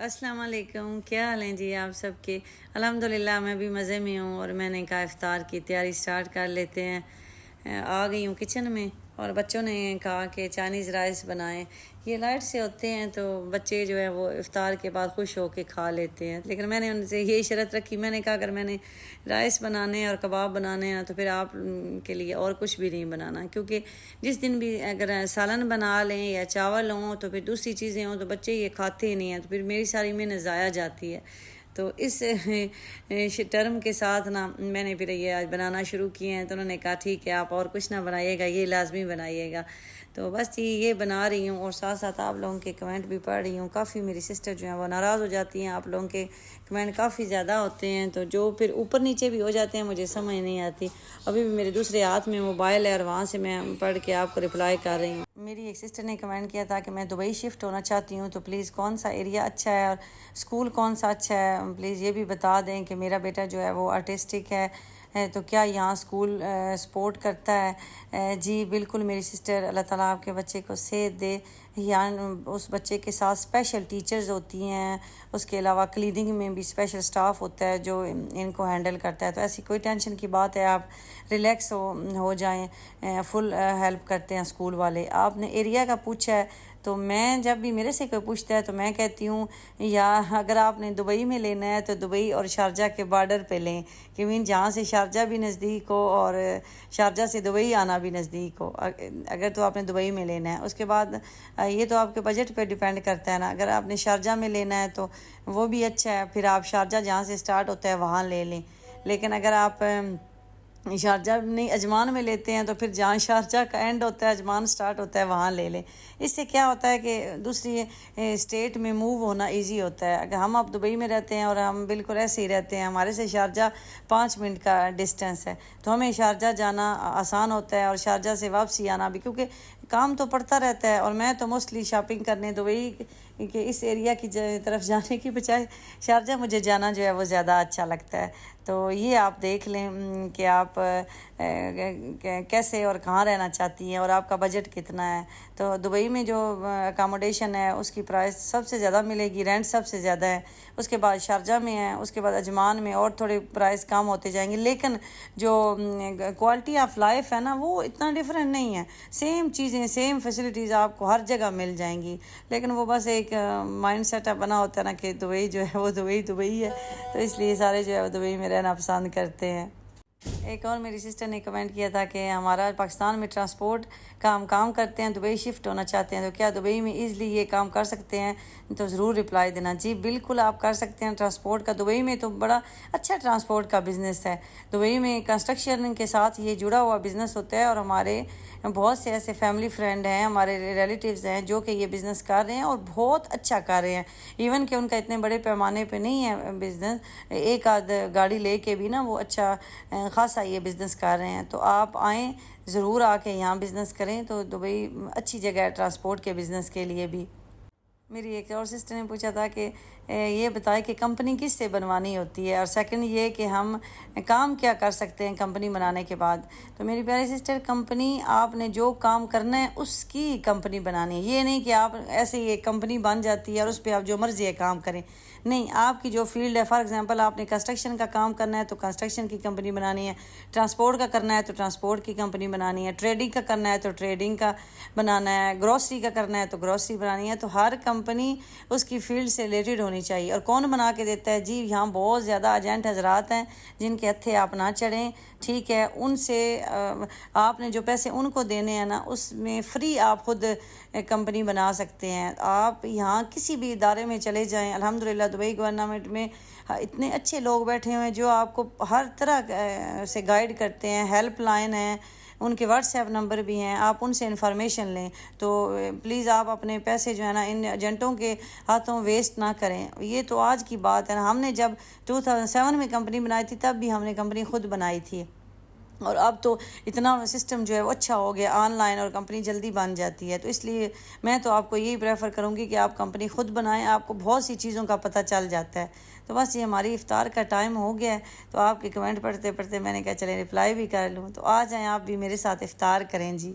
السلام علیکم، کیا حال ہیں جی آپ سب کے؟ الحمدللہ میں بھی مزے میں ہوں، اور میں نے کہا افطار کی تیاری سٹارٹ کر لیتے ہیں۔ آ گئی ہوں کچن میں، اور بچوں نے کہا کہ چائنیز رائس بنائیں۔ یہ لائٹ سے ہوتے ہیں تو بچے جو ہے وہ افطار کے بعد خوش ہو کے کھا لیتے ہیں، لیکن میں نے ان سے یہی شرط رکھی، میں نے کہا اگر میں نے رائس بنانے اور کباب بنانے ہیں تو پھر آپ کے لیے اور کچھ بھی نہیں بنانا، کیونکہ جس دن بھی اگر سالن بنا لیں یا چاول ہوں تو پھر دوسری چیزیں ہوں تو بچے یہ کھاتے ہی نہیں ہیں، تو پھر میری ساری محنت ضائع جاتی ہے۔ تو اس ٹرم کے ساتھ نا میں نے پھر یہ آج بنانا شروع کیے ہیں، تو انہوں نے کہا ٹھیک ہے آپ اور کچھ نہ بنائیے گا، یہ لازمی بنائیے گا۔ تو بس یہ بنا رہی ہوں، اور ساتھ ساتھ آپ لوگوں کے کمنٹ بھی پڑھ رہی ہوں۔ کافی میری سسٹر جو ہیں وہ ناراض ہو جاتی ہیں، آپ لوگوں کے کمنٹ کافی زیادہ ہوتے ہیں، تو جو پھر اوپر نیچے بھی ہو جاتے ہیں مجھے سمجھ نہیں آتی۔ ابھی بھی میرے دوسرے ہاتھ میں موبائل ہے اور وہاں سے میں پڑھ کے آپ کو رپلائی کر رہی ہوں۔ میری ایک سسٹر نے کمنٹ کیا تھا کہ میں دبئی شفٹ ہونا چاہتی ہوں، تو پلیز کون سا ایریا اچھا ہے اور اسکول کون سا اچھا ہے، پلیز یہ بھی بتا دیں کہ میرا بیٹا جو ہے وہ آرٹسٹک ہے، تو کیا یہاں اسکول سپورٹ کرتا ہے؟ جی بالکل میری سسٹر، اللہ تعالیٰ آپ کے بچے کو صحت دے۔ یہاں اس بچے کے ساتھ اسپیشل ٹیچرز ہوتی ہیں، اس کے علاوہ کلیننگ میں بھی اسپیشل سٹاف ہوتا ہے جو ان کو ہینڈل کرتا ہے، تو ایسی کوئی ٹینشن کی بات ہے، آپ ریلیکس ہو جائیں، فل ہیلپ کرتے ہیں اسکول والے۔ آپ نے ایریا کا پوچھا ہے، تو میں جب بھی میرے سے کوئی پوچھتا ہے تو میں کہتی ہوں یا اگر آپ نے دبئی میں لینا ہے تو دبئی اور شارجہ کے بارڈر پہ لیں، کہ مین جہاں سے شارجہ بھی نزدیک ہو اور شارجہ سے دبئی آنا بھی نزدیک ہو، اگر تو آپ نے دبئی میں لینا ہے۔ اس کے بعد یہ تو آپ کے بجٹ پہ ڈیپینڈ کرتا ہے نا، اگر آپ نے شارجہ میں لینا ہے تو وہ بھی اچھا ہے، پھر آپ شارجہ جہاں سے سٹارٹ ہوتا ہے وہاں لے لیں، لیکن اگر آپ شارجہ نہیں اجمان میں لیتے ہیں تو پھر جہاں شارجہ کا اینڈ ہوتا ہے اجمان سٹارٹ ہوتا ہے وہاں لے لیں۔ اس سے کیا ہوتا ہے کہ دوسری اسٹیٹ میں موو ہونا ایزی ہوتا ہے۔ اگر ہم اب دبئی میں رہتے ہیں اور ہم بالکل ایسے ہی رہتے ہیں، ہمارے سے شارجہ 5 منٹ کا ڈسٹنس ہے، تو ہمیں شارجہ جانا آسان ہوتا ہے، اور شارجہ سے واپسی آنا بھی، کیونکہ کام تو پڑتا رہتا ہے۔ اور میں تو موسٹلی شاپنگ کرنے دبئی کہ اس ایریا کی طرف جانے کی بجائے شارجہ مجھے جانا جو ہے وہ زیادہ اچھا لگتا ہے۔ تو یہ آپ دیکھ لیں کہ آپ کیسے اور کہاں رہنا چاہتی ہیں اور آپ کا بجٹ کتنا ہے۔ تو دبئی میں جو اکاموڈیشن ہے اس کی پرائس سب سے زیادہ ملے گی، رینٹ سب سے زیادہ ہے، اس کے بعد شارجہ میں ہے، اس کے بعد اجمان میں، اور تھوڑے پرائس کم ہوتے جائیں گے، لیکن جو کوالٹی آف لائف ہے نا وہ اتنا ڈیفرنٹ نہیں ہے، سیم چیزیں سیم فیسلٹیز آپ کو ہر جگہ مل جائیں گی، لیکن وہ بس ایک مائنڈ سیٹ اپ بنا ہوتا ہے نا کہ دبئی جو ہے وہ دبئی ہے، تو اس لیے سارے جو ہے وہ دبئی میں رہنا پسند کرتے ہیں۔ ایک اور میری سسٹر نے کمنٹ کیا تھا کہ ہمارا پاکستان میں ٹرانسپورٹ کا ہم کام کرتے ہیں، دبئی شفٹ ہونا چاہتے ہیں، تو کیا دبئی میں ایزلی یہ کام کر سکتے ہیں؟ تو ضرور رپلائی دینا۔ جی بالکل آپ کر سکتے ہیں ٹرانسپورٹ کا، دبئی میں تو بڑا اچھا ٹرانسپورٹ کا بزنس ہے، دبئی میں کنسٹرکشن کے ساتھ یہ جڑا ہوا بزنس ہوتا ہے، اور ہمارے بہت سے ایسے فیملی فرینڈ ہیں، ہمارے ریلیٹیوز ہیں جو کہ یہ بزنس کر رہے ہیں اور بہت اچھا کر رہے ہیں، ایون کہ ان کا اتنے بڑے پیمانے پہ نہیں ہے بزنس، ایک آدھ گاڑی لے کے بھی نا وہ اچھا خاصا یہ بزنس کر رہے ہیں۔ تو آپ آئیں ضرور، آ کے یہاں بزنس کریں، تو دبئی اچھی جگہ ہے ٹرانسپورٹ کے بزنس کے لیے بھی۔ میری ایک اور سسٹر نے پوچھا تھا کہ یہ بتائے کہ کمپنی کس سے بنوانی ہوتی ہے، اور سیکنڈ یہ کہ ہم کام کیا کر سکتے ہیں کمپنی بنانے کے بعد۔ تو میری پیاری سسٹر، کمپنی آپ نے جو کام کرنا ہے اس کی کمپنی بنانی ہے، یہ نہیں کہ آپ ایسے ہی ایک کمپنی بن جاتی ہے اور اس پہ آپ جو مرضی ہے کام کریں، نہیں، آپ کی جو فیلڈ ہے، فار ایگزامپل آپ نے کنسٹرکشن کا کام کرنا ہے تو کنسٹرکشن کی کمپنی بنانی ہے، ٹرانسپورٹ کا کرنا ہے تو ٹرانسپورٹ کی کمپنی بنانی ہے، ٹریڈنگ کا کرنا ہے تو ٹریڈنگ کا بنانا ہے، گروسری کا کرنا ہے تو گروسری بنانی ہے، تو ہر کمپنی اس کی فیلڈ سے ریلیٹڈ ہونی چاہیے۔ اور کون بنا کے دیتا ہے؟ جی یہاں بہت زیادہ ایجنٹ حضرات ہیں جن کے ہتھے آپ نہ چڑھیں، ٹھیک ہے، ان سے آپ نے جو پیسے ان کو دینے ہیں نا اس میں فری آپ خود کمپنی بنا سکتے ہیں۔ آپ یہاں کسی بھی ادارے میں چلے جائیں، الحمدللہ دبئی گورنمنٹ میں اتنے اچھے لوگ بیٹھے ہوئے ہیں جو آپ کو ہر طرح سے گائیڈ کرتے ہیں، ہیلپ لائن ہے، ان کے واٹس ایپ نمبر بھی ہیں، آپ ان سے انفارمیشن لیں۔ تو پلیز آپ اپنے پیسے جو ہے نا ان ایجنٹوں کے ہاتھوں ویسٹ نہ کریں۔ یہ تو آج کی بات ہے نا، ہم نے جب 2007 میں کمپنی بنائی تھی تب بھی ہم نے کمپنی خود بنائی تھی، اور اب تو اتنا سسٹم جو ہے وہ اچھا ہو گیا آن لائن، اور کمپنی جلدی بن جاتی ہے، تو اس لیے میں تو آپ کو یہی پریفر کروں گی کہ آپ کمپنی خود بنائیں، آپ کو بہت سی چیزوں کا پتہ چل جاتا ہے۔ تو بس یہ ہماری افطار کا ٹائم ہو گیا ہے، تو آپ کے کمنٹ پڑھتے پڑھتے میں نے کہا چلیں رپلائی بھی کر لوں، تو آ جائیں آپ بھی میرے ساتھ افطار کریں جی۔